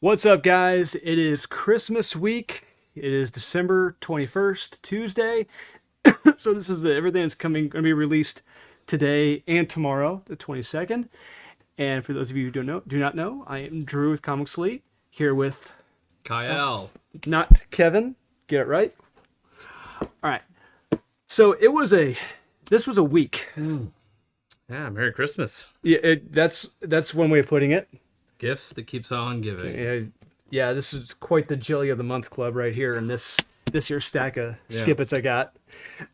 What's up, guys? It is Christmas week. It is December 21st, Tuesday. So this is everything that's going to be released today and tomorrow, the 22nd. And for those of you who do not know, I am Drew with Comics Elite, here with Kyle. not Kevin. Get it right. All right. So this was a week. Yeah, Merry Christmas. Yeah, that's one way of putting it. Gift that keeps on giving. Yeah, this is quite the Jelly of the Month club right here in this here stack of Skippets I got.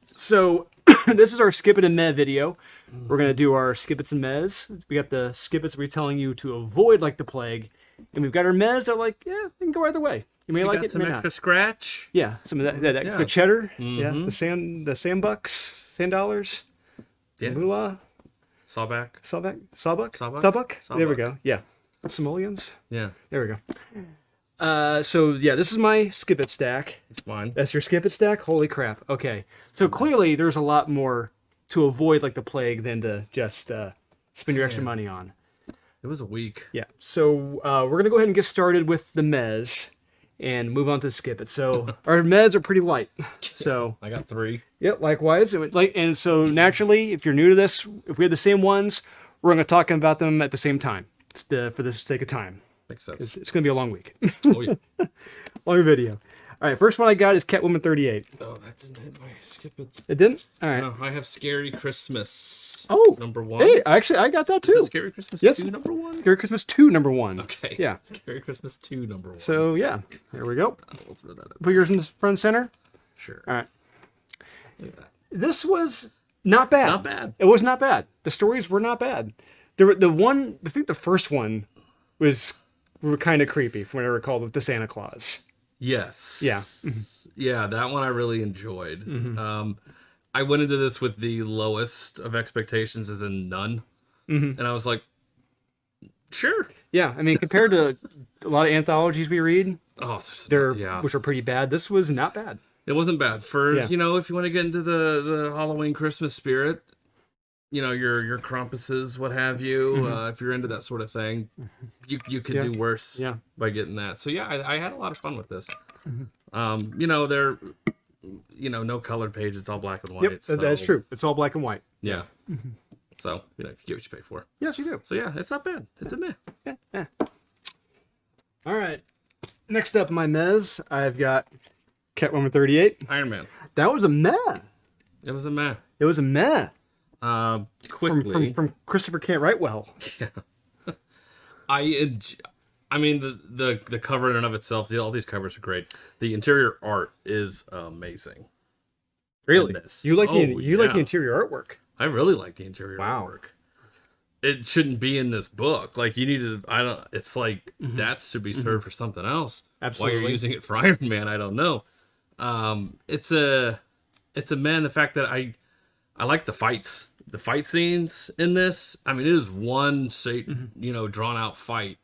So this is our Skip It and Meh video. We're gonna do our Skippets and Mehs. We got the Skippets we're telling you to avoid like the plague, and we've got our Mehs that are like, yeah, they can go either way. You may You like got it, some you may extra not. scratch. Yeah, some of that extra cheddar. Yeah, the sand bucks, sand dollars, moolah, Sawback. sawbuck. There we go. Yeah, simoleons. Yeah, There we go. So yeah, this is my Skip It stack. it's mine. That's your Skip It stack? Holy crap. Okay. So clearly there's a lot more to avoid like the plague than to just spend your extra money on. It was a week. Yeah. So we're going to go ahead and get started with the Mez and move on to Skip It. So our Mez are pretty light. So I got 3. yeah, likewise. And so naturally, if you're new to this, if we have the same ones, we're going to talk about them at the same time for the sake of time. Makes sense. It's going to be a long week. Oh, yeah. Long video. All right, first one I got is Catwoman 38. Oh, that didn't hit my skip it. It didn't? All right. No, I have Scary Christmas. Oh, number 1. Hey, actually, I got that Is too. it Scary Christmas Yes. 2, number 1? Scary Christmas 2, number 1. Okay. Yeah. Scary Christmas 2, number 1. So, yeah, there we go. We'll throw that up. Put yours in the front and center. Sure. All right. Look at that. This was not bad. Not bad. It was not bad. The stories were not bad. I think the first one were kind of creepy, from what I recall, with the Santa Claus. Yes. Yeah. Yeah, that one I really enjoyed. I went into this with the lowest of expectations, as in none. And I was like, sure. Yeah, I mean, compared to a lot of anthologies we read, Oh, there's which are pretty bad, this was not bad. It wasn't bad. For, Yeah. if you want to get into the Halloween Christmas spirit, your Krampuses, what have you, if you're into that sort of thing, you could do worse by getting that. So, yeah, I had a lot of fun with this. They're, no colored page. It's all black and white. Yep, so, that's true. It's all black and white. Yeah. So, you get what you pay for. Yes, you do. So, yeah, it's not bad. It's a meh. Yeah. All right. Next up, my Mez, I've got Catwoman 38. Iron Man. That was a meh. It was a meh. It was a meh. Quickly. From Christopher Can't Write Well. Yeah. I mean, the cover in and of itself, all these covers are great. The interior art is amazing. Really? You like like the interior artwork? I really like the interior Wow. artwork. It shouldn't be in this book. Like, you need to. It's like that should be served for something else. Absolutely. Why you're using it for Iron Man, I don't know. It's a man. The fact that I like the fights. The fight scenes in this, I mean, it is one drawn out fight.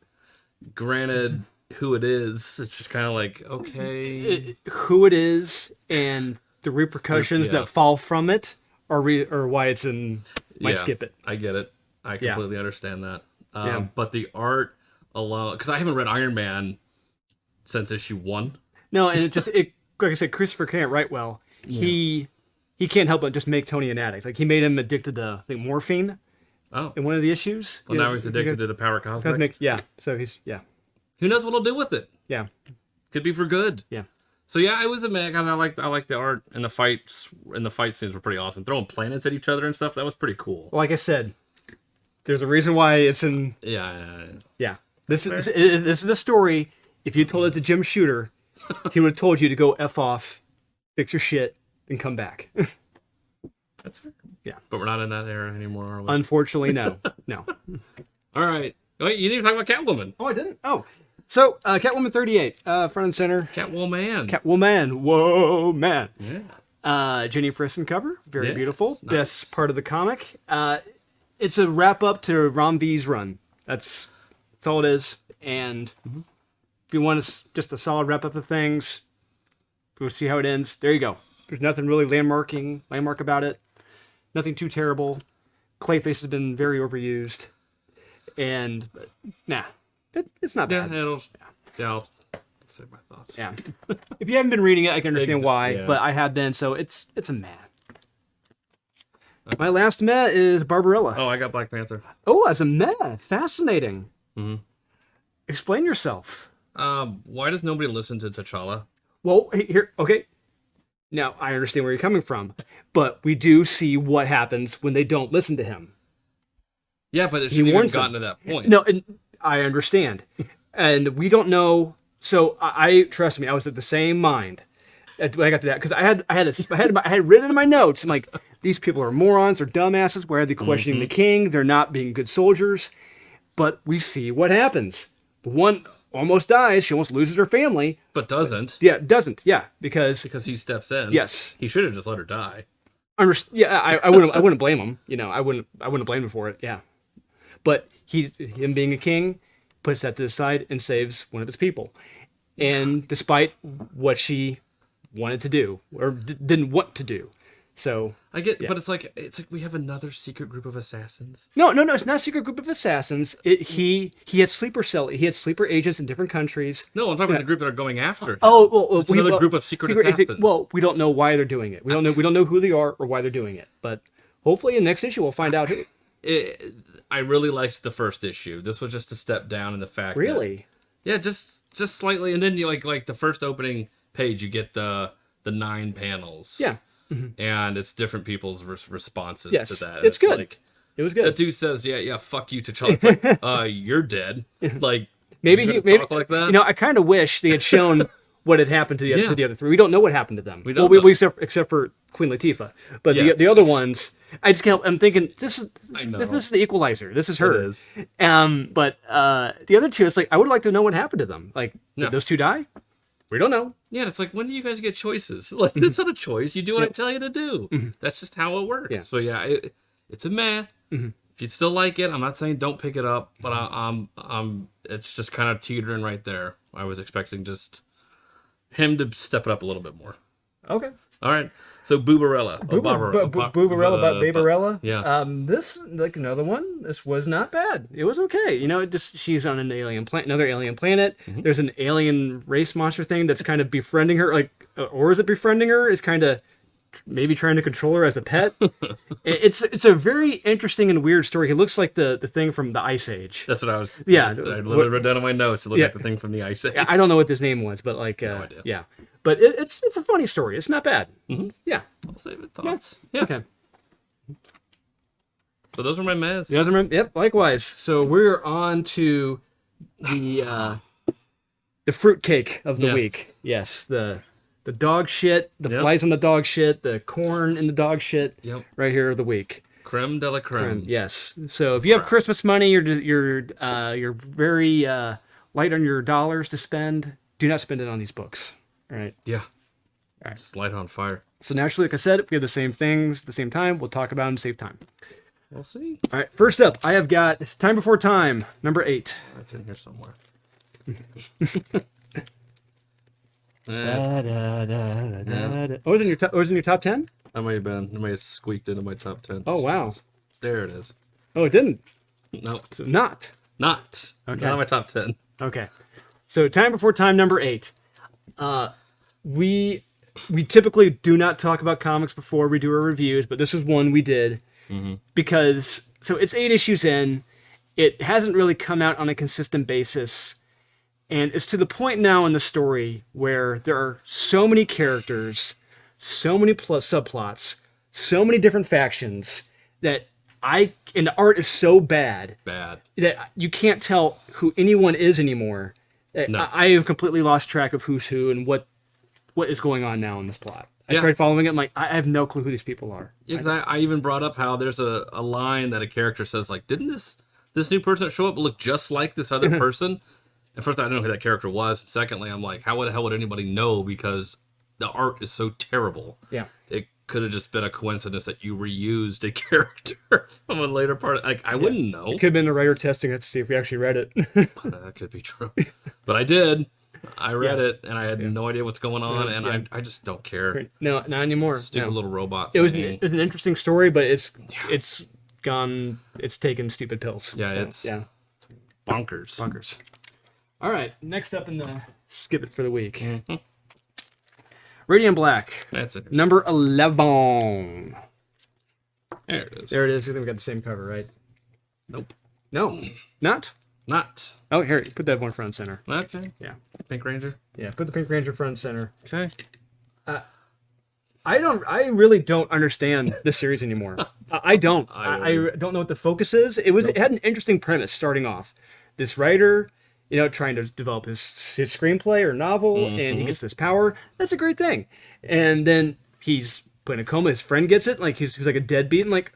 Granted, who it is, it's just kind of like, okay. Who it is and the repercussions that fall from it or why it's in my Skip It. I get it. I completely understand that. But the art alone, because I haven't read Iron Man since issue 1. No, and like I said, Christopher Can't Write Well. He can't help but just make Tony an addict. Like, he made him addicted to, I think, morphine in one of the issues. Well, now he's addicted to the power cosmic. So he's, Who knows what he'll do with it? Yeah. Could be for good. Yeah. So yeah, it was a meh. I like the art, and the fights and the fight scenes were pretty awesome. Throwing planets at each other and stuff, that was pretty cool. Like I said, there's a reason why it's in... Yeah. This is a story. If you told it to Jim Shooter, he would have told you to go F off, fix your shit, and come back. That's fair. Yeah. But we're not in that era anymore, are we? Unfortunately, no. No. All right. Wait, you didn't even talk about Catwoman. Oh, I didn't? Oh. So, Catwoman 38, front and center. Catwoman. Whoa, man. Yeah. Jenny Frison cover. Very beautiful. Nice. Best part of the comic. It's a wrap up to Rom V's run. That's all it is. And if you want just a solid wrap up of things, go see how it ends. There you go. There's nothing really landmark about it. Nothing too terrible. Clayface has been very overused. And, it's not bad. Yeah, Yeah, I'll say my thoughts. Yeah. If you haven't been reading it, I can understand why, Yeah. but I have been, so it's a meh. My last meh is Barbarella. Oh, I got Black Panther. Oh, as a meh. Fascinating. Mm-hmm. Explain yourself. Why does nobody listen to T'Challa? Well, here, okay. Now, I understand where you're coming from, but we do see what happens when they don't listen to him. Yeah, but it shouldn't even warns gotten them. to that point. No, and I understand. And we don't know. So I trust me, I was at the same mind when I got to that, because I had written in my notes. I'm like, these people are morons or dumbasses. Why are they questioning the king? They're not being good soldiers. But we see what happens. The one almost dies. She almost loses her family. But doesn't. Yeah, doesn't. Yeah, because Because he steps in. yes, He should have just let her die. yeah, I wouldn't blame him. You know, I wouldn't blame him for it. Yeah, but him being a king puts that to the side and saves one of his people, and despite what she wanted to do or didn't want to do. So I get, but it's like we have another secret group of assassins. no, it's not a secret group of assassins. He had sleeper agents in different countries. No, I'm talking about the group that are going after him. Oh, well, it's another group of secret assassins. Well, we don't know why they're doing it. We don't know who they are or why they're doing it. But hopefully, in the next issue, we'll find out who. I really liked the first issue. This was just a step down in the fact. Really? That, yeah, just slightly, and then you like the first opening page, you get the 9 panels. Yeah. And it's different people's responses Yes, to that. it's good. Like, it was good. that dude says, "Yeah, fuck you, T'Challa." It's like, you're dead. Like, maybe you're he gonna maybe talk like that. You know, I kind of wish they had shown what had happened to the other 3. We don't know what happened to them. We don't know. Except for Queen Latifah. But Yes. the other ones, I just can't. I'm thinking this is the Equalizer. This is her. It is. But the other 2, it's like I would like to know what happened to them. Like, Yeah. did those 2 die? We don't know. Yeah, it's like, when do you guys get choices? Like, that's not a choice. You do what I tell you to do. That's just how it works. Yeah. So yeah, it's a meh. If you still like it, I'm not saying don't pick it up, but I'm it's just kind of teetering right there. I was expecting just him to step it up a little bit more. Okay. All right. So Barbarella. Barbarella. Yeah. This, like another one, this was not bad. It was okay. You know, she's on an alien planet, another alien planet. There's an alien race monster thing that's kind of befriending her, like, or is it befriending her? Is kind of maybe trying to control her as a pet. It's a very interesting and weird story. It looks like the thing from the Ice Age. That's what I was. Yeah. I literally read down on my notes. It looked like the thing from the Ice Age. I don't know what this name was, but like, No idea. yeah. But it's a funny story. It's not bad. Yeah. I'll save it. Thoughts. Yeah. Okay. So those are my mess. The other, yep, likewise. So we're on to the fruitcake of the Yes. week. Yes, the dog shit, the Yep. flies on the dog shit, the corn in the dog shit. Yep. Right here of the week. Creme de la creme. Yes. So if you have Christmas money, you're very light on your dollars to spend. Do not spend it on these books. All right. Yeah. Just light on fire. So naturally, like I said, if we have the same things, the same time, we'll talk about them, save time. We'll see. All right. First up, I have got Time Before Time, number 8. That's in here somewhere. Oh, it was in your top 10? That might have been. It might have squeaked into my top 10. Oh, wow. There it is. Oh, it didn't. No, So not. not. Okay. Not on my top 10. Okay. So Time Before Time, number 8. We typically do not talk about comics before we do our reviews, but this is one we did because so it's 8 issues in. It hasn't really come out on a consistent basis. And it's to the point now in the story where there are so many characters, so many subplots, so many different factions that and the art is so bad Bad. that you can't tell who anyone is anymore. No. I have completely lost track of who's who and what is going on now in this plot. I Yeah. tried following it. I'm like, I have no clue who these people are. Yeah, because I even brought up how there's a line that a character says, like, didn't this new person that show up look just like this other person? And first, I didn't know who that character was. Secondly, I'm like, how the hell would anybody know? Because the art is so terrible. Yeah. It could have just been a coincidence that you reused a character from a later part. Like, I wouldn't know. Could have been a writer testing it to see if we actually read it. That could be true. But I did. I read it, and I had no idea what's going on, and I just don't care. No, not anymore. Stupid No. little robot It was thing. an interesting story, but it's taken stupid pills. Yeah, So, it's yeah, bonkers. bonkers. All right, next up in the skip it for the week. Radiant Black. That's it. Number 11. There it is. There it is. I think we got the same cover, right? Nope. No, not. Not. Oh, here, put that one front and center. Okay. Yeah. Pink Ranger. Yeah, put the Pink Ranger front and center. Okay. I really don't understand this series anymore. I don't. I don't know what the focus is. It had an interesting premise starting off. This writer, trying to develop his screenplay or novel, and he gets this power. That's a great thing. And then he's put in a coma. His friend gets it. Like he's like a deadbeat. And like,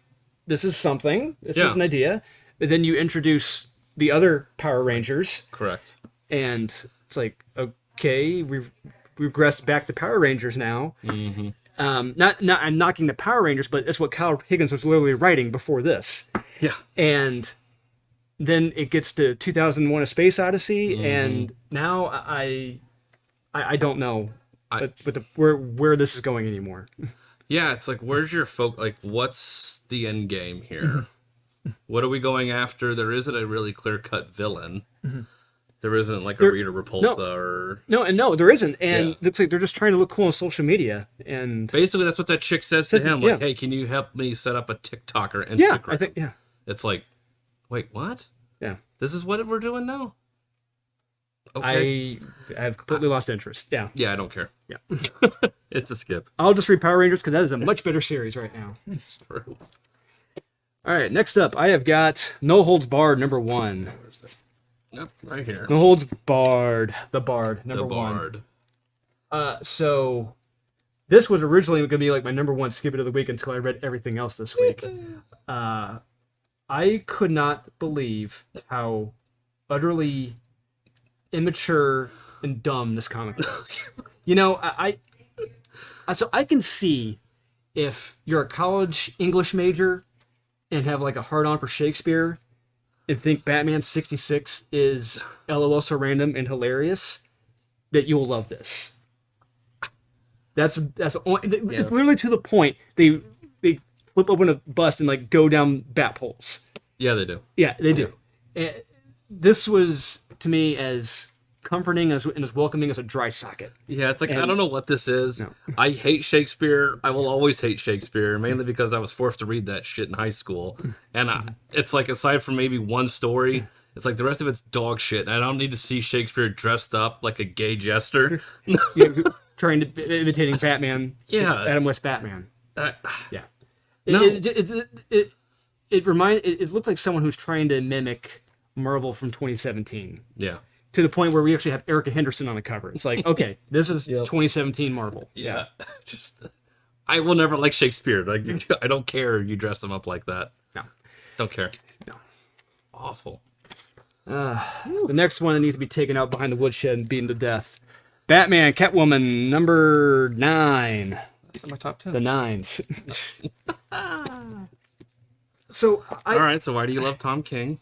this is something. This is an idea. But then you introduce the other Power Rangers. Correct. And it's like, okay, we've regressed back to Power Rangers now. Mm-hmm. Not I'm knocking the Power Rangers, but that's what Kyle Higgins was literally writing before this. Yeah. And then it gets to 2001: A Space Odyssey, and now I don't know where this is going anymore. Yeah, it's like, where's your like, what's the end game here? What are we going after? There isn't a really clear-cut villain. There isn't like a Rita Repulsa or... No, there isn't. And it's like they're just trying to look cool on social media. And basically, that's what that chick says to him. Like, hey, can you help me set up a TikTok or Instagram? Yeah, I think, It's like, wait, what? Yeah. This is what we're doing now? Okay. I've completely lost interest. Yeah. Yeah, I don't care. Yeah. It's a skip. I'll just read Power Rangers because that is a much better series right now. It's true. All right, next up, I have got No Holds Barred, number 1. Where's that? Yep, right here. No Holds Barred, the Bard, number the Bard. 1. So this was originally going to be like my number 1 skip it of the week until I read everything else this week. I could not believe how utterly immature and dumb this comic was. So I can see if you're a college English major and have like a hard-on for Shakespeare and think Batman 66 is LOL so random and hilarious, that you will love this. That's it's literally to the point they flip open a bust and like go down bat poles. Yeah, they do. Yeah, they do. This was to me as comforting and as welcoming as a dry socket. Yeah, it's like, I don't know what this is. No. I hate Shakespeare. I will always hate Shakespeare, mainly because I was forced to read that shit in high school. And it's like, aside from maybe one story, it's like the rest of it's dog shit. And I don't need to see Shakespeare dressed up like a gay jester. Trying to imitating Batman. Adam West Batman. Yeah. No. It looked like someone who's trying to mimic Marvel from 2017. Yeah. To the point where we actually have Erica Henderson on the cover. It's like, okay, this is 2017 Marvel. Yeah. I will never like Shakespeare. Like, I don't care you dress him up like that. No. Don't care. No. It's awful. The next one that needs to be taken out behind the woodshed and beaten to death. Batman, Catwoman, number 9. That's in my top 10. The 9s. All right, so why do you love Tom King?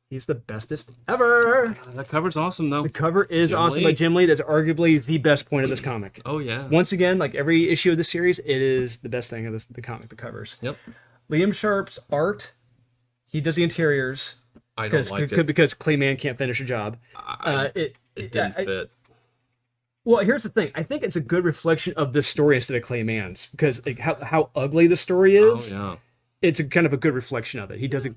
He's the bestest ever. That cover's awesome, though. The cover is awesome by Jim Lee. That's arguably the best point of this comic. Oh, yeah. Once again, like every issue of the series, it is the best thing of the comic, the covers. Yep. Liam Sharp's art, he does the interiors. I don't like it. Because Clayman can't finish a job. It didn't fit. Well, here's the thing. I think it's a good reflection of the story instead of Clayman's. Because like, how ugly the story is, it's a kind of a good reflection of it. He does it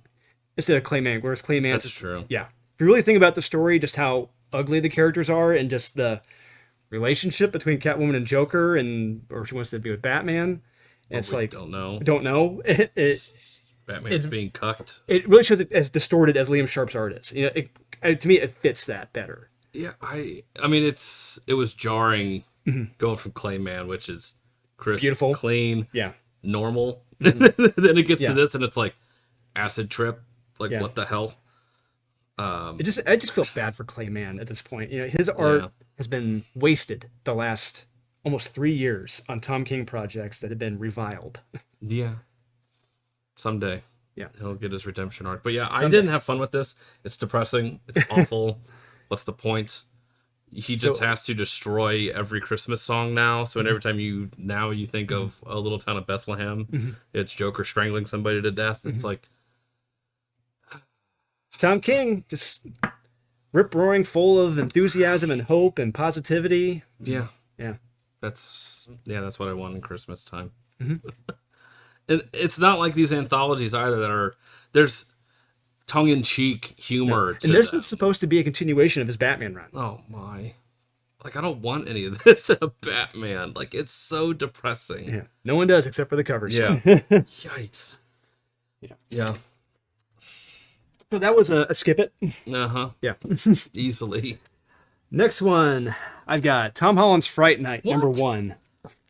instead of Clayman, whereas Clayman's... That's true. Yeah. If you really think about the story, just how ugly the characters are, and just the relationship between Catwoman and Joker, or she wants to be with Batman, and it's like... Don't know. Batman's being cucked. It really shows it as distorted as Liam Sharp's art is. To me, it fits that better. Yeah, I mean, it was jarring going from Clayman, which is crisp, beautiful, clean, normal. Mm-hmm. Then it gets to this, and it's like acid trip. Like, what the hell? I just feel bad for Clayman at this point. His art has been wasted the last almost 3 years on Tom King projects that have been reviled. Yeah. Someday. Yeah. He'll get his redemption arc. But I didn't have fun with this. It's depressing. It's awful. What's the point? He just has to destroy every Christmas song now. So every time you think of a little town of Bethlehem, it's Joker strangling somebody to death. It's like... It's Tom King. Just rip-roaring, full of enthusiasm and hope and positivity. Yeah. Yeah. That's what I want in Christmas time. And it's not like these anthologies either that are there's tongue-in-cheek humor to And this them. is supposed to be a continuation of his Batman run. Oh my. Like I don't want any of this in a Batman. Like it's so depressing. Yeah. No one does except for the covers. Yeah. Yikes. Yeah. So that was a skip it. Uh-huh. Yeah. Easily. Next one, I've got Tom Holland's Fright Night, What? number 1.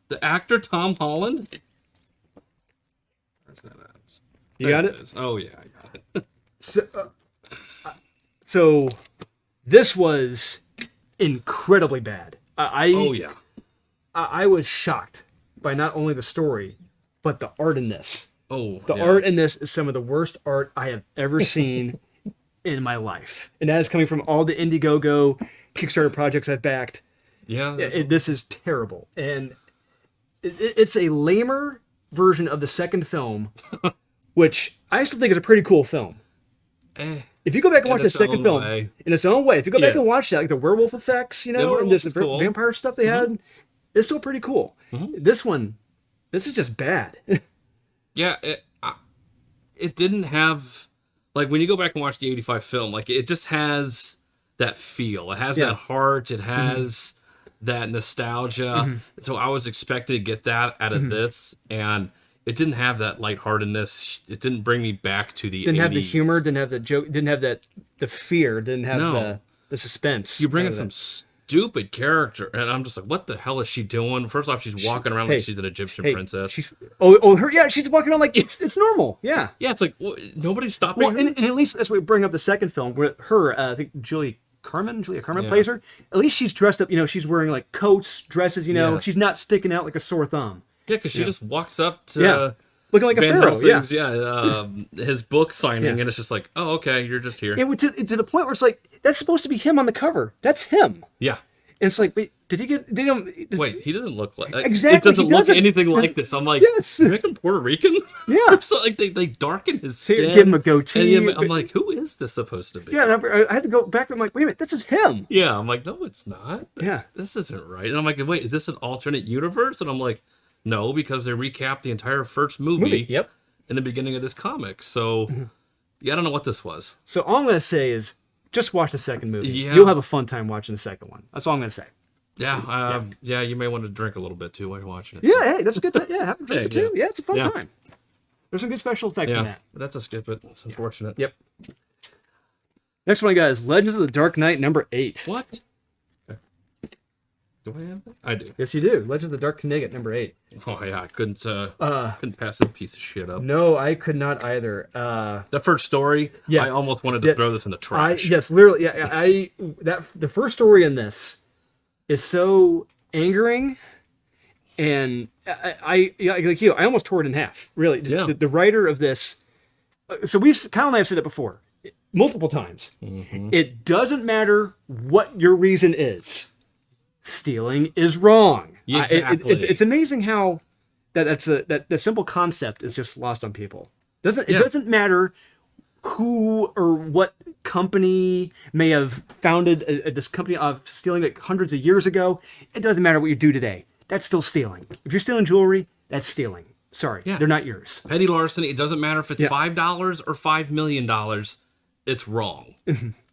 The actor Tom Holland? Where's that at? You There got it? is. Oh yeah, I got it. So this was incredibly bad. Oh yeah. I was shocked by not only the story, but the art in this. Oh, The yeah. art in this is some of the worst art I have ever seen in my life. And that is coming from all the Indiegogo Kickstarter projects I've backed. Yeah. This is terrible. And it's a lamer version of the second film, which I still think is a pretty cool film. If you go back and watch the its second own film way. in its own way, if you go back Yeah. and watch that, like the werewolf effects, you know, and werewolf just is the cool. vampire stuff they had, it's still pretty cool. This one, this is just bad. Yeah, it didn't have like when you go back and watch the '85 film, like it just has that feel. It has Yeah. that heart. It has that nostalgia. So I was expecting to get that out of this, and it didn't have that lightheartedness. It didn't bring me back to the Didn't 80s. have the humor, didn't have the joke, didn't have the fear, didn't have No. the suspense. You bring in out of some that. stupid character, and I'm just like, what the hell is she doing? First off, she's walking around hey, like she's an Egyptian Hey, princess. she's her, yeah, she's walking around like it's normal. Yeah. Yeah, it's like nobody's stopping Well, her. and at least as we bring up the second film, where her, I think Julia Carmen plays her. At least she's dressed up. You know, she's wearing like coats, dresses. You know, Yeah. she's not sticking out like a sore thumb. Yeah, because she just walks up to Yeah. Looking like a Van pharaoh. Yeah. Helsing's, his book signing, Yeah. and it's just like, oh, okay, you're just here. And to the point where it's like that's supposed to be him on the cover. That's him. Yeah. And it's like, wait, did he get? They don't. Wait, he doesn't look like Exactly, It doesn't he look doesn't. anything like this. I'm like, Yes. you make him Puerto Rican? Yeah. Or so, like they darken his Here, skin. give him a goatee. And I'm like, who is this supposed to be? Yeah, and I had to go back. I'm like, wait a minute, this is him. Yeah, I'm like, no, it's not. Yeah. This isn't right. And I'm like, wait, is this an alternate universe? And I'm like, no, because they recapped the entire first movie. Yep. In the beginning of this comic. So, yeah, I don't know what this was. So all I'm gonna say is, just watch the second movie. Yeah. You'll have a fun time watching the second one. That's all I'm gonna say. Yeah, yeah, you may want to drink a little bit too while you're watching it. Yeah, hey, that's a good time. Yeah, have a drink Hey, or two. yeah. Yeah, it's a fun Yeah. time. There's some good special effects in Yeah, that. but that's a skip it. It's unfortunate. Yep. Next one, guys. Legends of the Dark Knight, number 8. What? Do I have that? I do. Yes, you do. Legends of the Dark Knight, number 8. Oh yeah, I couldn't pass that piece of shit up. No, I could not either. The first story, Yes. I almost wanted to Yeah, throw this in the trash. Yes, literally. Yeah, the first story in this is so angering, and like you, I almost tore it in half. Really, just Yeah. the writer of this. So Kyle and I have said it before, multiple times. It doesn't matter what your reason is. Stealing is wrong. Exactly. It's amazing how that the simple concept is just lost on people. It Yeah. doesn't matter who or what company may have founded this company of stealing like hundreds of years ago. It doesn't matter what you do today. That's still stealing. If you're stealing jewelry, that's stealing. Sorry, Yeah. they're not yours. Petty larceny. It doesn't matter if it's Yeah. $5 or $5 million. It's wrong.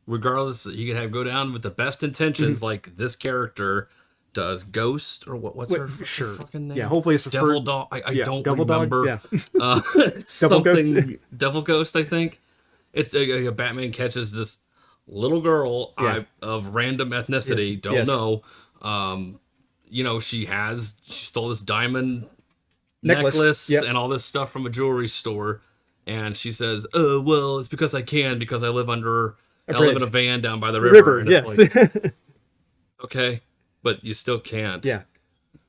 Regardless, you can go down with the best intentions, like this character does. Ghost or what's her Sure. fucking name? Yeah, hopefully it's the Devil first. Dog. I Yeah, don't Devil Dog, remember. yeah. It's Devil Ghost. something Devil Ghost. I think it's a Batman catches this little girl Yeah. of random ethnicity. Yes, Don't yes. know. She stole this diamond Necklace. Yep. and all this stuff from a jewelry store, and she says, "Oh well, it's because I live under I live in bridge. a van down by the river." And Yeah. it's like, okay, but you still can't. Yeah.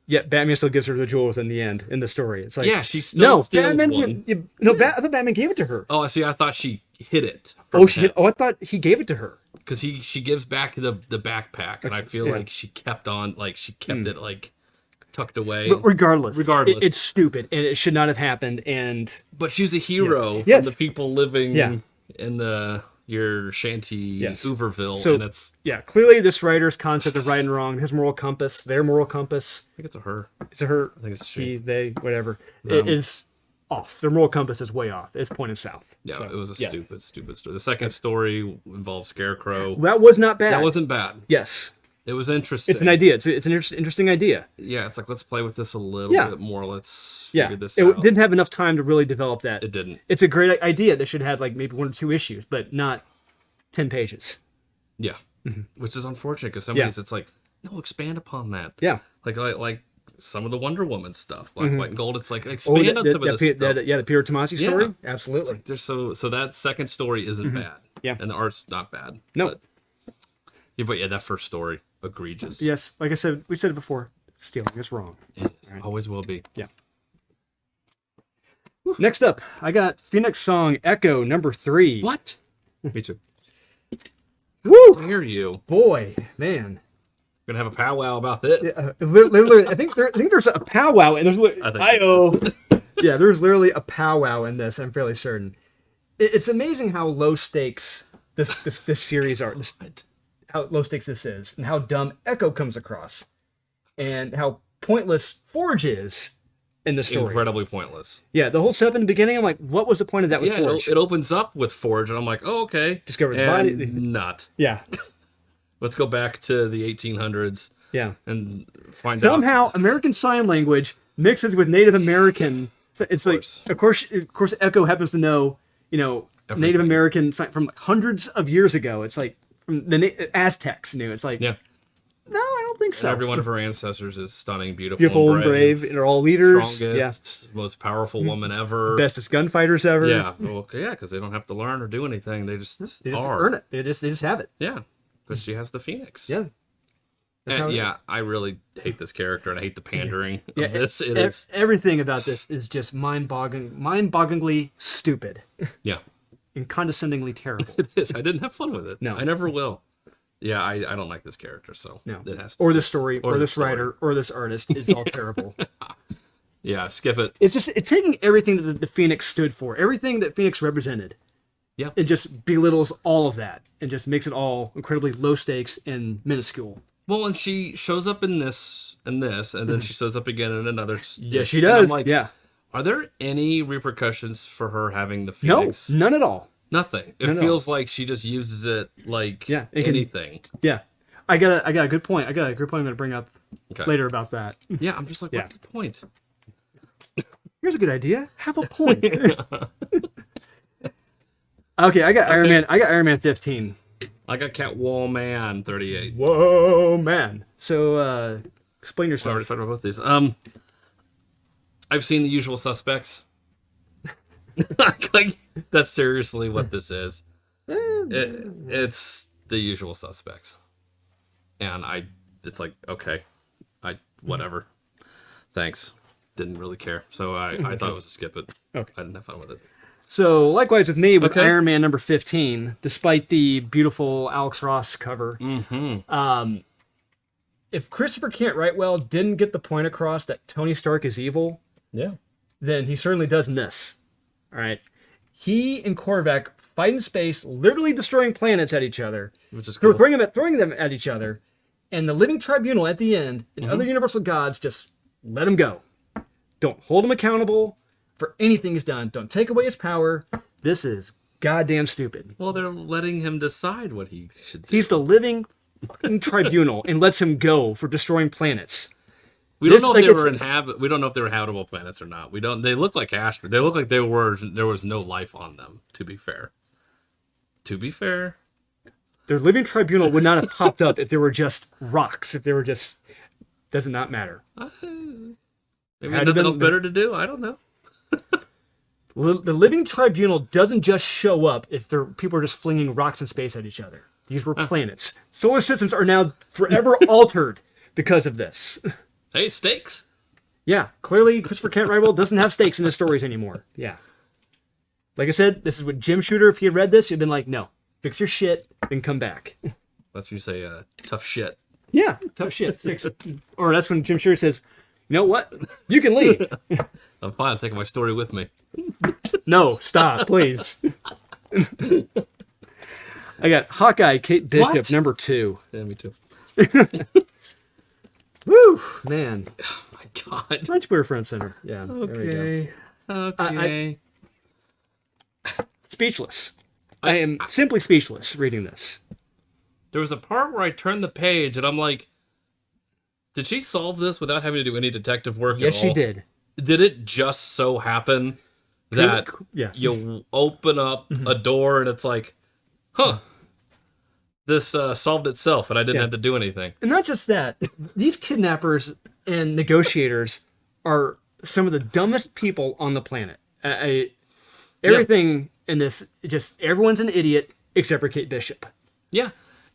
Yeah, Batman still gives her the jewels in the end in the story. It's like Yeah, she still steals Batman. one. I thought Batman gave it to her. Oh, see, I thought she hid it. I thought he gave it to her. Because she gives back the backpack, and I feel Yeah. like she kept it like tucked away. But regardless, Regardless. it's stupid and it should not have happened. And But she's a hero Yes. from the people living Yeah. in the your shanty Yes. Hooverville, So- and it's Yeah, clearly this writer's concept of right and wrong, his moral compass, their moral compass, I think it's a her. it's a her, I think it's a she, she. they, whatever, it is off. Their moral compass is way off. It's pointed south. Yeah, So, it was a yes. stupid story. The second story involves Scarecrow. That was not bad. That wasn't bad. Yes. It was interesting. It's an idea. It's an interesting idea. Yeah, it's like, let's play with this a little Yeah. bit more. Let's Yeah. figure this It out. didn't have enough time to really develop that. It didn't. It's a great idea that should have like maybe 1 or 2 issues, but not 10 pages. Yeah. Which is unfortunate because some Mm-hmm. Yeah. of these, it's like, no, expand upon that. Yeah. Like some of the Wonder Woman stuff, Black, White, and Gold. It's like, Oh, expand on some of this stuff. the Peter Tomasi story? Yeah. Absolutely. There's so that second story isn't bad. Yeah. And the art's not bad. No. But yeah, that first story, egregious. Yes, like I said, we said it before. Stealing is wrong. It is. Always will be. Yeah. Next up, I got Phoenix Song Echo number 3. What? Me too. Woo! I hear you. Boy, man. We're gonna have a powwow about this. Literally, I think there's a powwow, and there's think- yeah, there's literally a powwow in this. I'm fairly certain. It's amazing how low stakes this series are. How low stakes this is, and how dumb Echo comes across, and how pointless Forge is in the story. Incredibly pointless. Yeah, the whole setup in the beginning, I'm like, what was the point of that with Yeah, Forge? it opens up with Forge, and I'm like, oh, okay. Discover the And body. Not. Yeah, Let's go back to the 1800s yeah. and find out. Somehow American Sign Language mixes with Native American. So it's like, of course, Echo happens to know, Native Everything. American from like hundreds of years ago. It's like from the Aztecs knew. It's like, Yeah. no, I don't think so. Every one of her ancestors is stunning, beautiful, Beautiful and brave. and they're all leaders. Strongest, most powerful woman ever. Bestest gunfighters ever. Yeah. Well, okay, yeah, because they don't have to learn or do anything. They just They just are. earn it. They just have it. Yeah. Because she has the Phoenix. Yeah. That's how And it yeah, is. I really hate this character and I hate the pandering Yeah, of this. It is. everything about this is just mind-bogglingly stupid Yeah. and condescendingly terrible. It is. I didn't have fun with it. No. I never will. Yeah, I don't like this character, so No. it has to. Or the story, or the this story. writer, or this artist. It's all terrible. Yeah, skip it. It's taking everything that the Phoenix stood for, everything that Phoenix represented. Yeah. It just belittles all of that and just makes it all incredibly low stakes and minuscule. Well, and she shows up in this and this, and then she shows up again in another. Yeah, she and I'm does. like, yeah. Are there any repercussions for her having the No, Phoenix? none at all. Nothing. It No, no. feels like she just uses it like Yeah, it can- anything. Yeah. I got a good point. I'm going to bring up Okay. later about that. Yeah, I'm just like, Yeah. what's the point? Here's a good idea. Have a point. Okay, I got Iron Man. I got Iron Man 15. I got Catwoman 38. Whoa, man. So, explain I yourself. already talked about both these. I've seen The Usual Suspects. Like, that's seriously what this is. It's The Usual Suspects, and it's like, okay, whatever. Thanks. Didn't really care, so I thought it was a skip it. Okay. I didn't have fun with it. So, likewise with me with Okay. Iron Man number 15, despite the beautiful Alex Ross cover, if Christopher Kent Wrightwell didn't get the point across that Tony Stark is evil, Yeah. then he certainly does in this. All right. He and Korvac fight in space, literally destroying planets at each other, Which is cool. throwing them at each other, and the Living Tribunal at the end and other universal gods just let him go. Don't hold him accountable for anything he's done. Don't take away his power. This is goddamn stupid. Well, they're letting him decide what he should do. He's the Living fucking Tribunal and lets him go for destroying planets. We don't know if it's- we don't know if they were habitable planets or not. We don't. They look like asteroids. They look like there was no life on them. To be fair. Their Living Tribunal would not have popped up if they were just rocks. If they were just... Does not matter. Maybe Had nothing been- else better to do. I don't know. The Living Tribunal doesn't just show up if people are just flinging rocks in space at each other. These were planets. Solar systems are now forever altered because of this. Hey, stakes. Yeah, clearly Christopher Kent Wrightwell doesn't have stakes in his stories anymore. Yeah. Like I said, this is what Jim Shooter, if he had read this, he'd been like, no, fix your shit, then come back. That's what you say. Tough shit. Yeah, tough shit, fix it. Or that's when Jim Shooter says, you know what? You can leave. I'm fine. I'm taking my story with me. No, stop, please. I got Hawkeye, Kate Bishop, What? number 2. Yeah, me too. Woo, man. Oh my god. Why don't you put her front center? Yeah. There we go. Okay. Speechless. I am simply speechless reading this. There was a part where I turned the page and I'm like, did she solve this without having to do any detective work at all? Yes, she did. Did it just so happen that you open up a door and it's like, huh, this solved itself and I didn't have to do anything? And not just that, these kidnappers and negotiators are some of the dumbest people on the planet. Everything in this, just everyone's an idiot except for Kate Bishop. Yeah.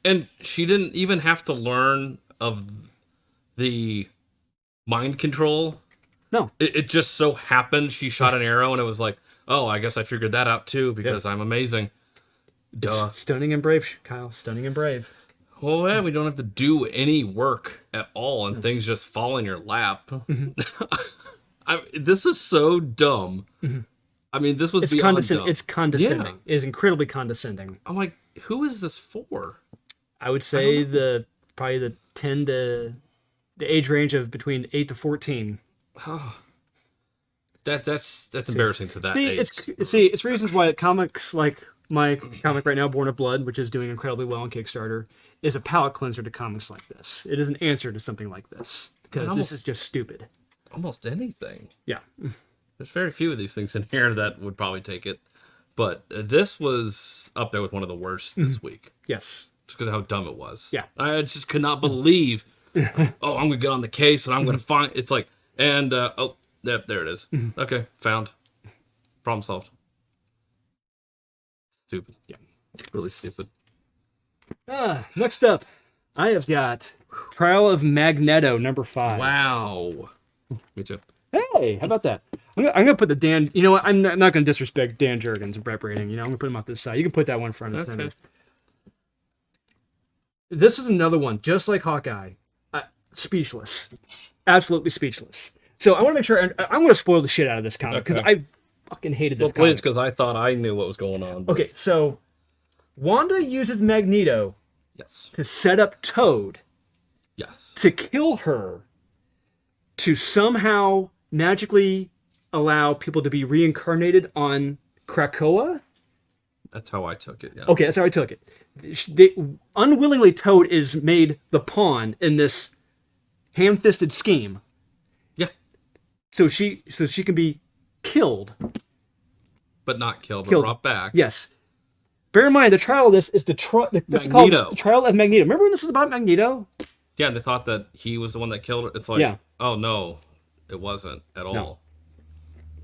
And she didn't even have to learn of the mind control. No. It just so happened she shot an arrow and it was like, oh, I guess I figured that out too because I'm amazing. Duh. It's stunning and brave, Kyle. Stunning and brave. Well, yeah, we don't have to do any work at all and things just fall in your lap. This is so dumb. I mean, this was beyond dumb. It's condescending. Yeah. It is incredibly condescending. I'm like, who is this for? I would say probably the 10 to the age range of between 8 to 14. Oh, that's embarrassing to that age. It's reasons why comics like my comic right now, Born of Blood, which is doing incredibly well on Kickstarter, is a palate cleanser to comics like this. It is an answer to something like this because this is just stupid. Almost anything. Yeah. There's very few of these things in here that would probably take it, but this was up there with one of the worst this week. Yes. Just because of how dumb it was. Yeah. I just could not believe, oh, I'm going to get on the case and I'm going to find, it's like, and, oh, there it is. Okay, found. Problem solved. Stupid. Yeah. Really stupid. Next up, I have got Trial of Magneto, number 5. Wow. Me too. Hey, how about that? I'm gonna put the Dan. You know what? I'm not gonna disrespect Dan Jurgens and Brett Braden. You know, I'm gonna put him off this side. You can put that one front and center. This is another one, just like Hawkeye. Speechless, absolutely speechless. So I want to make sure I'm going to spoil the shit out of this comic because I fucking hated this. Well, please, because I thought I knew what was going on. But... Okay, so Wanda uses Magneto. Yes. To set up Toad. Yes. To kill her. To somehow magically allow people to be reincarnated on Krakoa. That's how I took it. Yeah. Okay, that's how I took it. Unwillingly, Toad is made the pawn in this ham-fisted scheme. Yeah. So she can be killed. But not killed, but brought back. Yes. Bear in mind, the trial of this is this is called the Trial of Magneto. Remember when this is about Magneto? Yeah, and they thought that he was the one that killed her. It's like, oh no, it wasn't at all. No.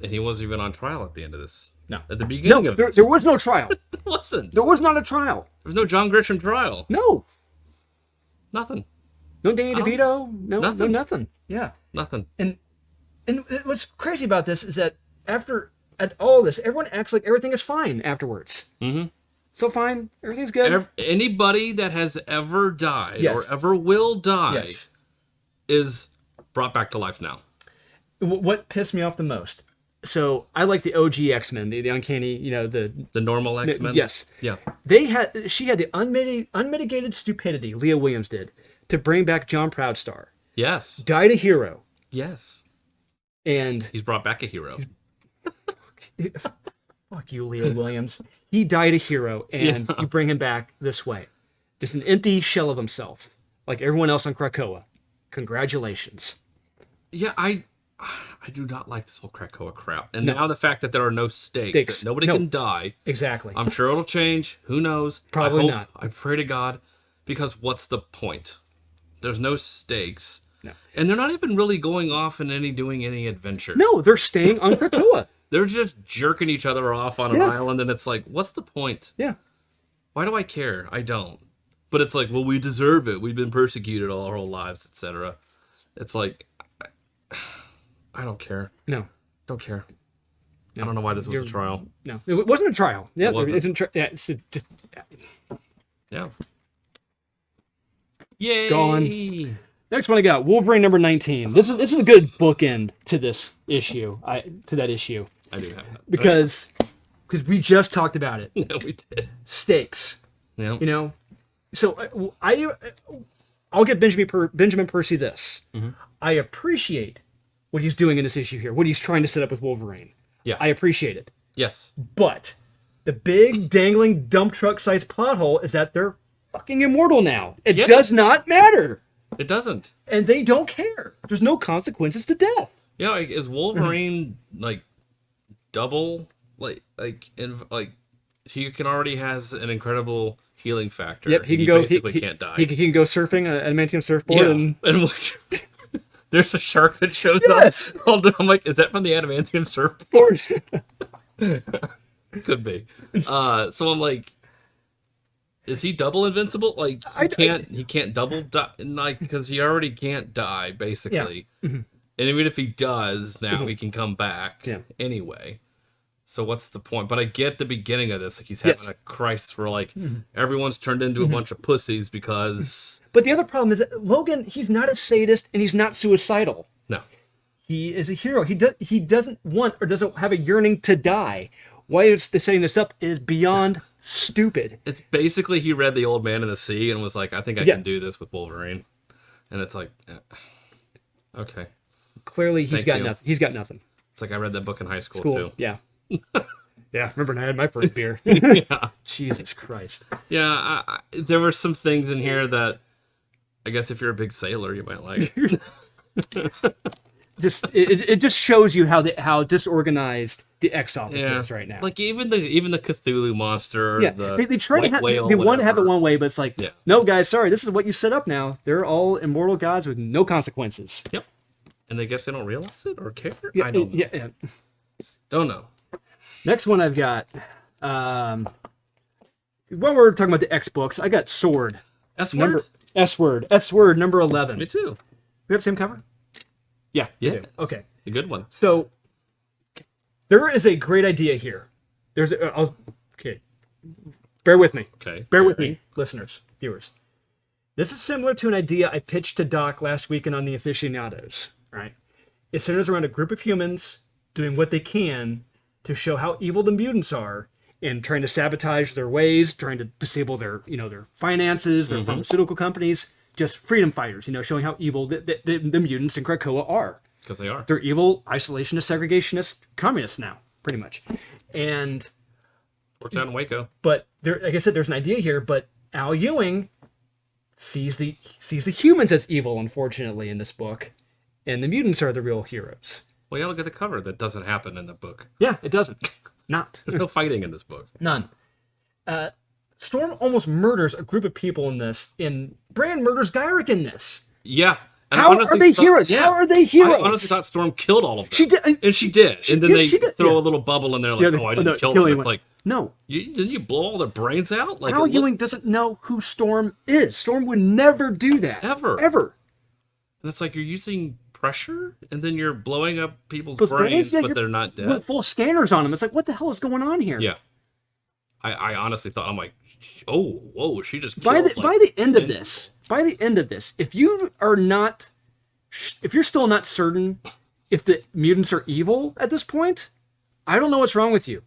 And he wasn't even on trial at the end of this. No. At the beginning of this. There was no trial. There wasn't. There was not a trial. There was no John Grisham trial. No. Nothing. No Danny DeVito. No nothing. Yeah. Nothing. And what's crazy about this is that at all this, everyone acts like everything is fine afterwards. Mm-hmm. So fine, everything's good. Anybody that has ever died or ever will die is brought back to life now. What pissed me off the most? So I like the OG X-Men, the uncanny, the normal X-Men. Yes. Yeah. She had the unmitigated stupidity, Leah Williams did, to bring back John Proudstar. Yes. Died a hero. Yes. And he's brought back a hero. Fuck you, Leah Williams. He died a hero, and you bring him back this way. Just an empty shell of himself, like everyone else on Krakoa. Congratulations. Yeah, I do not like this whole Krakoa crap. And now the fact that there are no stakes. That nobody can die. Exactly. I'm sure it'll change. Who knows? Probably not. I pray to God, because what's the point? There's no stakes. No. And they're not even really going off and doing any adventure. No, they're staying on Krakoa. They're just jerking each other off on an island, and it's like, what's the point? Yeah. Why do I care? I don't. But it's like, well, we deserve it. We've been persecuted all our whole lives, etc. It's like, I don't care. No. Don't care. No. I don't know why this was a trial. No, it wasn't a trial. Yeah, it wasn't. It's just... Yeah. Yay! Gone. Next one I got, Wolverine number 19. This is a good bookend to this issue. To that issue. I do have that. Because we just talked about it. Yeah, we did. Stakes. Yeah. You know, so I'll give Benjamin Percy this. Mm-hmm. I appreciate what he's doing in this issue here, what he's trying to set up with Wolverine. Yeah. I appreciate it. Yes. But the big dangling dump truck sized plot hole is that they're fucking immortal now. It does not matter. It doesn't. And they don't care. There's no consequences to death. Yeah, like, is Wolverine like double like he can already has an incredible healing factor. Yep, he can go. Basically can't die. He can go surfing an adamantium surfboard. And there's a shark that shows Yes. up. I'm like, is that from the adamantium surfboard? Could be. So I'm like, is he double invincible? Like he can't double die, like, because he already can't die basically. Yeah. Mm-hmm. And even if he does, now he can come back anyway. So what's the point? But I get the beginning of this. Like, he's having a crisis where like everyone's turned into a bunch of pussies because. But the other problem is that Logan, he's not a sadist and he's not suicidal. No. He is a hero. He doesn't want or doesn't have a yearning to die. Why is the setting this up is beyond stupid. It's basically he read The Old Man in the Sea and was like, I think I can do this with Wolverine. And it's like, okay. Clearly he's got nothing. He's got nothing. It's like I read that book in high school too. Yeah. Yeah, remember when I had my first beer. Yeah. Jesus Christ. Yeah, there were some things in here that I guess if you're a big sailor, you might like. Just it just shows you how disorganized the X office is right now. Like even the Cthulhu monster. Yeah, they try to they want to have it one way, but it's like, no, guys, sorry, this is what you set up now. They're all immortal gods with no consequences. Yep. And I guess they don't realize it or care. Yeah, I don't know. Yeah. Don't know. Next one I've got. When we're talking about the X books, I got Sword. S-word? S-word, number 11. Me too. We got the same cover? Yeah. Yeah. Okay. A good one. So there is a great idea here. Okay. Bear with me. Okay. Bear with me, listeners, viewers. This is similar to an idea I pitched to Doc last weekend on The Aficionados, right? It centers around a group of humans doing what they can to show how evil the mutants are and trying to sabotage their ways, trying to disable their finances, their pharmaceutical companies, just freedom fighters, showing how evil the mutants in Krakoa are. Because they are. They're evil, isolationist, segregationist, communists now, pretty much. And worked out in Waco. But like I said, there's an idea here, but Al Ewing sees the humans as evil, unfortunately, in this book. And the mutants are the real heroes. Well, you look at the cover. That doesn't happen in the book. Yeah, it doesn't. Not. There's no fighting in this book. None. Storm almost murders a group of people in this, and Brand murders Gyrick in this. Yeah. And How are they heroes? Yeah, How are they heroes? I honestly thought Storm killed all of them. She did. And she did. And then they throw yeah. a little bubble in there like, I didn't kill them. It's like, no. Didn't you blow all their brains out? Like, Al Ewing doesn't know who Storm is. Storm would never do that. Ever. And it's like you're using pressure and then you're blowing up people's brains, but they're not dead. With full scanners on them. It's like, what the hell is going on here? Yeah. I honestly thought, I'm like, oh, whoa, she just killed, by the end of this, if you're still not certain if the mutants are evil at this point, I don't know what's wrong with you.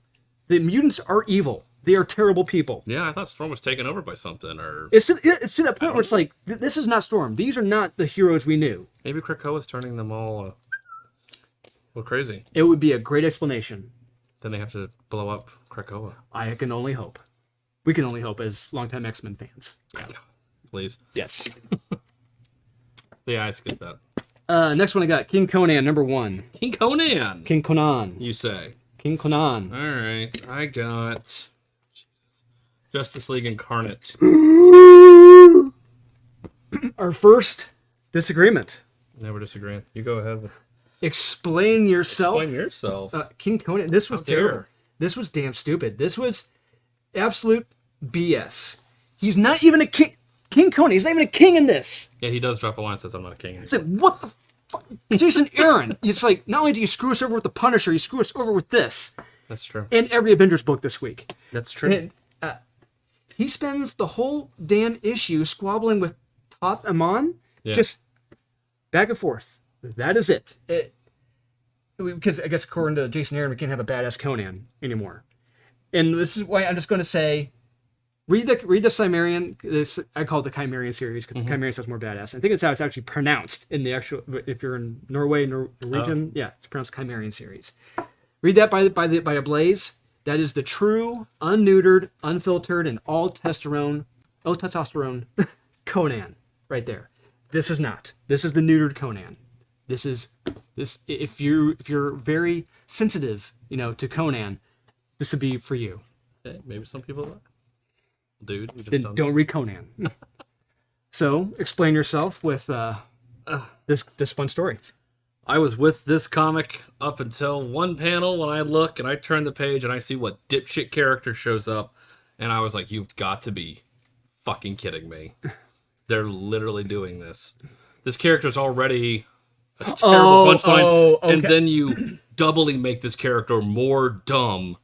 The mutants are evil. They are terrible people. Yeah, I thought Storm was taken over by something, or it's to that point where it's like, this is not Storm. These are not the heroes we knew. Maybe Krakoa's turning them all crazy. It would be a great explanation. Then they have to blow up Krakoa. I can only hope. We can only hope as longtime X-Men fans. Yeah. Please. Yes. Yeah, I skipped that. Next one I got King Conan, number 1. King Conan. King Conan. You say. King Conan. All right. I got Justice League Incarnate. Our first disagreement. Never disagreeing. You go ahead. Explain yourself. Explain yourself. King Conan. This was terrible. This was damn stupid. This was absolute BS. He's not even a king. King Conan. He's not even a king in this. Yeah, he does drop a line and says, I'm not a king anymore. It's like, what the fuck? Jason Aaron. It's like, not only do you screw us over with the Punisher, you screw us over with this. That's true. In every Avengers book this week. That's true. And, he spends the whole damn issue squabbling with Toth Amon. Yeah. Just back and forth. That is it. Because I guess according to Jason Aaron, we can't have a badass Conan anymore. And this is why I'm just going to say, read the Cimmerian. I call it the Cimmerian series because the Cimmerian sounds more badass. I think it's how it's actually pronounced in the actual. If you're in Norway, Norwegian, yeah, it's pronounced Cimmerian series. Read that by a Blaze. That is the true, unneutered, unfiltered, and all testosterone Conan right there. This is not. This is the neutered Conan. This. If you're very sensitive, to Conan, this would be for you. Okay, maybe some people are. Dude, we just Then don't read Conan. So explain yourself with this fun story. I was with this comic up until one panel when I look and I turn the page and I see what dipshit character shows up, and I was like, "You've got to be fucking kidding me!" They're literally doing this. This character's already a terrible punchline, okay. and then you doubly make this character more dumb.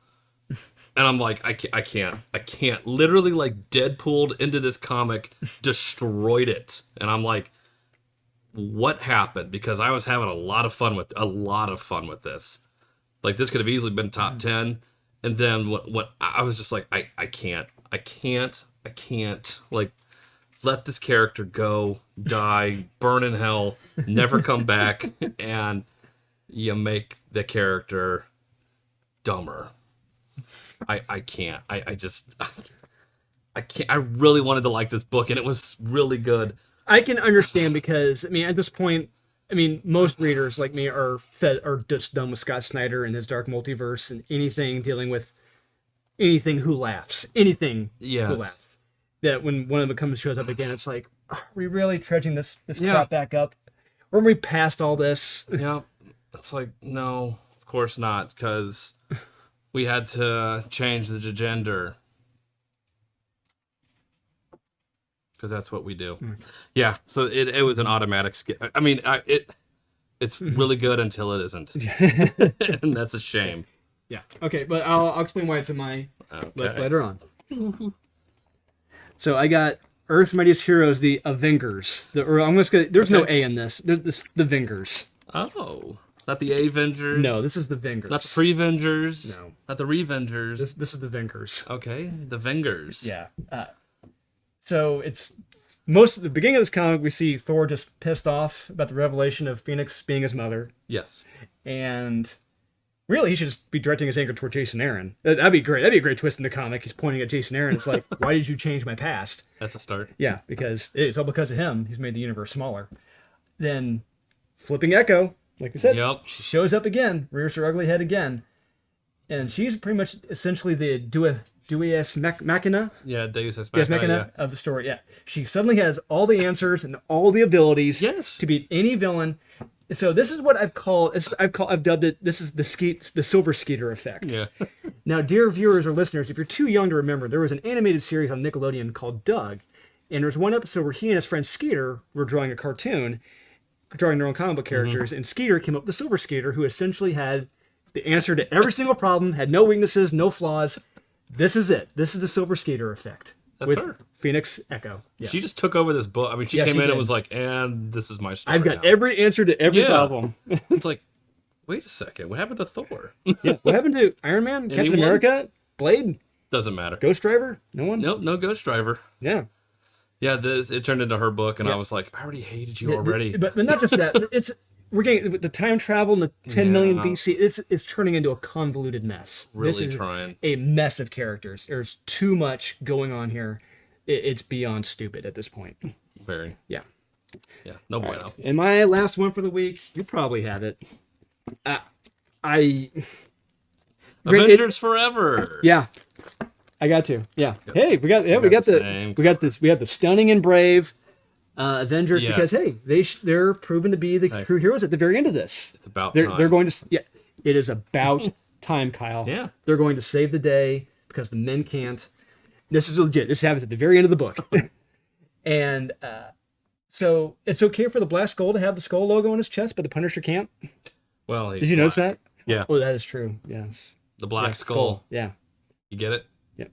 And I'm like, I can't. Literally, like, Deadpooled into this comic, destroyed it. And I'm like, what happened? Because I was having a lot of fun with this. Like, this could have easily been top 10. And then what I was just like, I can't. Like, let this character go, die, burn in hell, never come back, and you make the character dumber. I can't. I can't. I really wanted to like this book, and it was really good. I can understand because, at this point, most readers like me are just done with Scott Snyder and his Dark Multiverse and anything dealing with anything who laughs. Anything who laughs. That when one of them shows up again, it's like, are we really trudging this crap back up? Or are we past all this? Yeah. It's like, no, of course not, because we had to change the gender. Because that's what we do. Yeah, so it was an automatic skip. It's really good until it isn't. And that's a shame. Yeah. Okay, but I'll explain why it's in my list later on. So I got Earth's Mightiest Heroes, the Avengers. There's no A in this. The Vengers. Oh. Not the Avengers? No, this is the Vengers. Not the Prevengers? No. Not the Revengers? This is the Vengers. Okay, the Vengers. Yeah. So it's most of the beginning of this comic, we see Thor just pissed off about the revelation of Phoenix being his mother. Yes. And really, he should just be directing his anger toward Jason Aaron. That'd be great. That'd be a great twist in the comic. He's pointing at Jason Aaron. It's like, why did you change my past? That's a start. Yeah, because it's all because of him. He's made the universe smaller. Then flipping Echo, like we said, she shows up again, rears her ugly head again. And she's pretty much essentially the Deus Machina. Yeah, Deus Machina of the story. Yeah, she suddenly has all the answers and all the abilities to beat any villain. So this is what I've dubbed it. This is the Silver Skeeter effect. Yeah. Now, dear viewers or listeners, if you're too young to remember, there was an animated series on Nickelodeon called Doug, and there's one episode where he and his friend Skeeter were drawing a cartoon, drawing their own comic book characters, and Skeeter came up with the Silver Skeeter, who essentially had the answer to every single problem, had no weaknesses, no flaws. This is it. This is the Silver Skeeter effect. That's with her. Phoenix Echo. Yeah. She just took over this book. She came in and was like, and this is my story. I've got every answer to every problem. It's like, wait a second. What happened to Thor? Yeah. What happened to Iron Man, Captain America, Blade? Doesn't matter. Ghost Driver? No one? Nope, no Ghost Driver. Yeah. Yeah, it turned into her book, and I was like, I already hated you already. But not just that. We're getting the time travel and the 10 million BC. It's turning into a convoluted mess. Really trying. A mess of characters. There's too much going on here. It's beyond stupid at this point. Very. Yeah. Yeah. No bueno. Right. And my last one for the week, you probably have it. Avengers Forever. Yeah. I got to. Yeah. Hey, we got the stunning and brave Avengers because they're proven to be the true heroes at the very end of this. It's about time. They're going to it is about time, Kyle. Yeah. They're going to save the day because the men can't. This is legit. This happens at the very end of the book. And so it's okay for the Black Skull to have the skull logo on his chest, but the Punisher can't. Well, did you notice that? Yeah. Oh, that is true. Yes. The Black Skull. Yeah. You get it? Yep.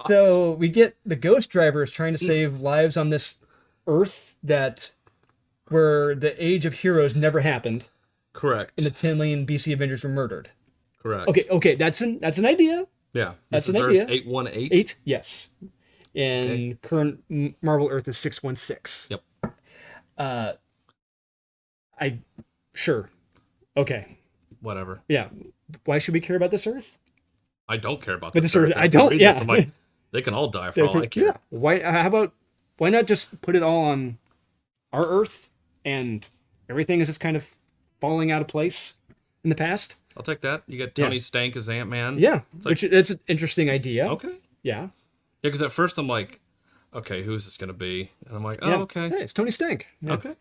So we get the Ghost Drivers trying to save lives on this Earth where the Age of Heroes never happened. Correct. And the 10 million BC Avengers were murdered. Correct. Okay, that's an idea. Yeah. That's This an is idea. Earth 818. 8, yes. And current Marvel Earth is 616. Yep. Sure. Okay. Whatever. Yeah. Why should we care about this Earth? I don't care about But this this Earth, Earth. I don't. Yeah. I'm like, they can all die for all I care. Yeah. Why not just put it all on our Earth and everything is just kind of falling out of place in the past? I'll take that. You got Tony Stank as Ant-Man. Yeah. It's like, That's an interesting idea. okay. Yeah. Yeah, because at first I'm like, okay, who's this going to be? And I'm like, oh, Yeah. okay. Hey, it's Tony Stank. Yeah. Okay.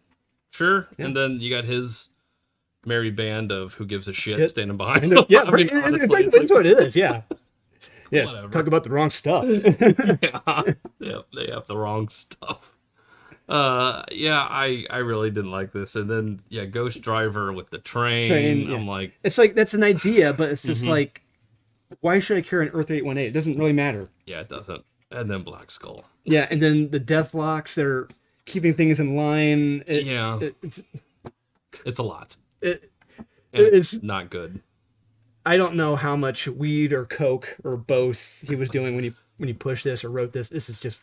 Sure. Yeah. And then you got his merry band of who gives a shit standing behind him. Yeah, I mean, honestly, it's that's what it is. Yeah. Yeah. Whatever. Talk about the wrong stuff. yeah, they have the wrong stuff. I really didn't like this. And then Ghost Driver with the train. Yeah. I'm like, it's like that's an idea, but it's just like, why should I care on Earth 818? It doesn't really matter. yeah, it doesn't. And then Black Skull. Yeah, and then the Deathlocks, they're keeping things in line. It's a lot. It's It's not good. I don't know how much weed or coke or both he was doing when he pushed this or wrote this. This is just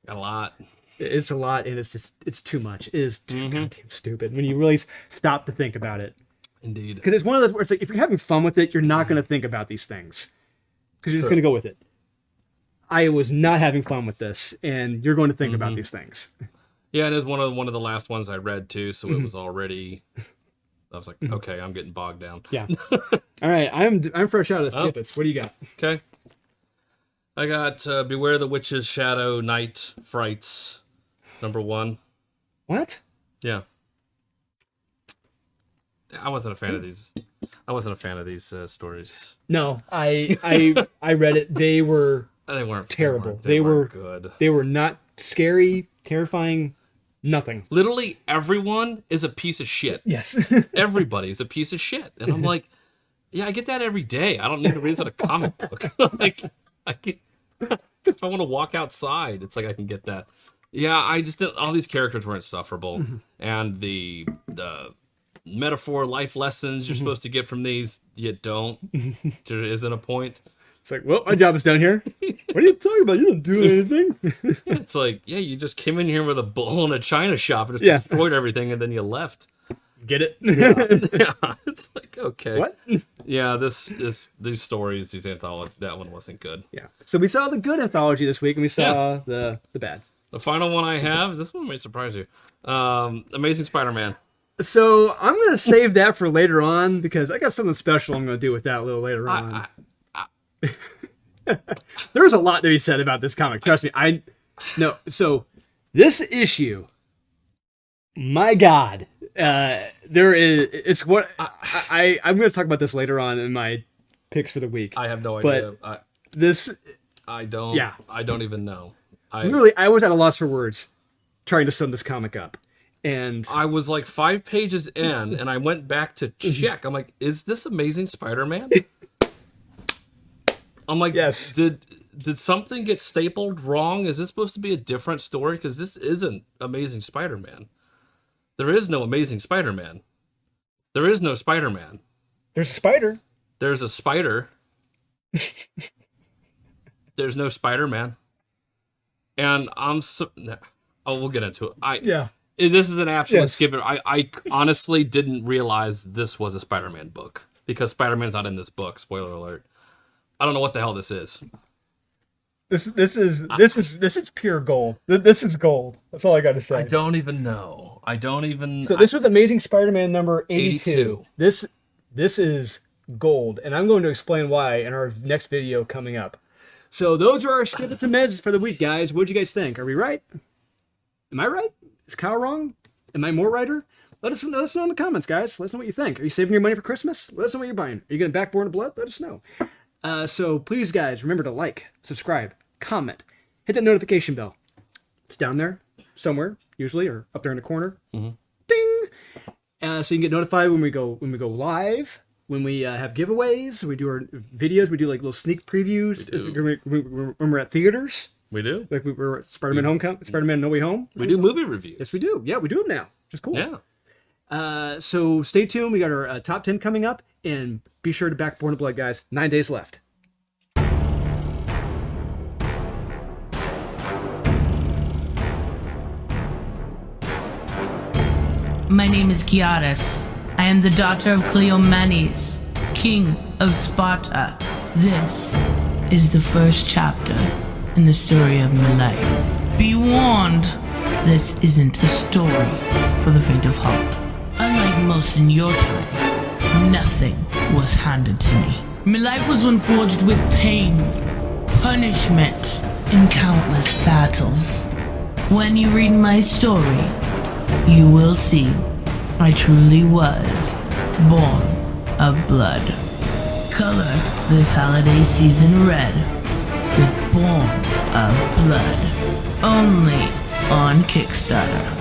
A lot. it's a lot, and it's too much. It is too goddamn stupid when you really stop to think about it. Indeed. Because it's one of those where it's like if you're having fun with it, you're not going to think about these things because you're just going to go with it. I was not having fun with this, and you're going to think about these things. Yeah, it is one of the last ones I read too, so it was already. I was like, okay, I'm getting bogged down. Yeah. All right, I'm fresh out of snippets. What do you got? Okay. I got Beware the Witch's Shadow Night Frights, #1. What? Yeah. I wasn't a fan of these. I wasn't a fan of these stories. No, I read it. They were They weren't terrible. They were weren't good. They were not scary, terrifying, nothing. Literally everyone is a piece of shit. Yes. Everybody's a piece of shit, and I'm like, yeah, I get that every day. I don't need to read this in a comic book. Like, if I want to walk outside, it's like I can get that. Yeah, I just didn't. All these characters were insufferable, and the metaphor life lessons you're supposed to get from these, you don't. There isn't a point. It's like, well, my job is done here. What are you talking about? You don't do anything. It's like, yeah, you just came in here with a bull in a china shop and just destroyed everything, and then you left. Get it? Yeah, it's like, okay. What? Yeah, these stories, these anthology, that one wasn't good. Yeah. So we saw the good anthology this week, and we saw the bad. The final one I have, this one might surprise you. Amazing Spider-Man. So I'm gonna save that for later on because I got something special I'm gonna do with that a little later on. There's a lot to be said about this comic. Trust me. So this issue, my God, there is. It's what I'm going to talk about this later on in my picks for the week. I have no idea. But I don't. Yeah. I don't even know. Literally, I was at a loss for words trying to sum this comic up. And I was like 5 pages in, and I went back to check. I'm like, is this Amazing Spider-Man? I'm like, yes. Did something get stapled wrong? Is this supposed to be a different story? Because this isn't Amazing Spider-Man. There is no Amazing Spider-Man. There is no Spider-Man. There's a spider. There's a spider. There's no Spider-Man. And we'll get into it. This is an absolute skip. I honestly didn't realize this was a Spider-Man book because Spider-Man's not in this book. Spoiler alert. I don't know what the hell this is. This is pure gold. This is gold. That's all I got to say. I don't even know. So this was Amazing Spider-Man number 82. This is gold, and I'm going to explain why in our next video coming up. So those are our snippets and meds for the week, guys. What'd you guys think? Are we right? Am I right? Is Kyle wrong? Am I more righter? Let us know in the comments, guys. Let us know what you think. Are you saving your money for Christmas? Let us know what you're buying. Are you getting Backborn of Blood? Let us know. So please, guys, remember to like, subscribe, comment, hit that notification bell. It's down there somewhere, usually, or up there in the corner. Ding! So you can get notified when we go live, when we have giveaways, we do our videos, we do like little sneak previews when we're at theaters. We do. Like we were at Spider-Man Homecoming, Spider-Man No Way Home. We do movie reviews. Yes, we do. Yeah, we do them now. Which is cool. Yeah. So stay tuned. We got our top 10 coming up, and be sure to back Born of Blood, guys. 9 days left. My name is Giaris. I am the daughter of Cleomenes, king of Sparta. This is the first chapter in the story of my life. Be warned, this isn't a story for the faint of heart. Unlike most in your time, nothing was handed to me. My life was one forged with pain, punishment, and countless battles. When you read my story, you will see I truly was born of blood. Color this holiday season red with Born of Blood. Only on Kickstarter.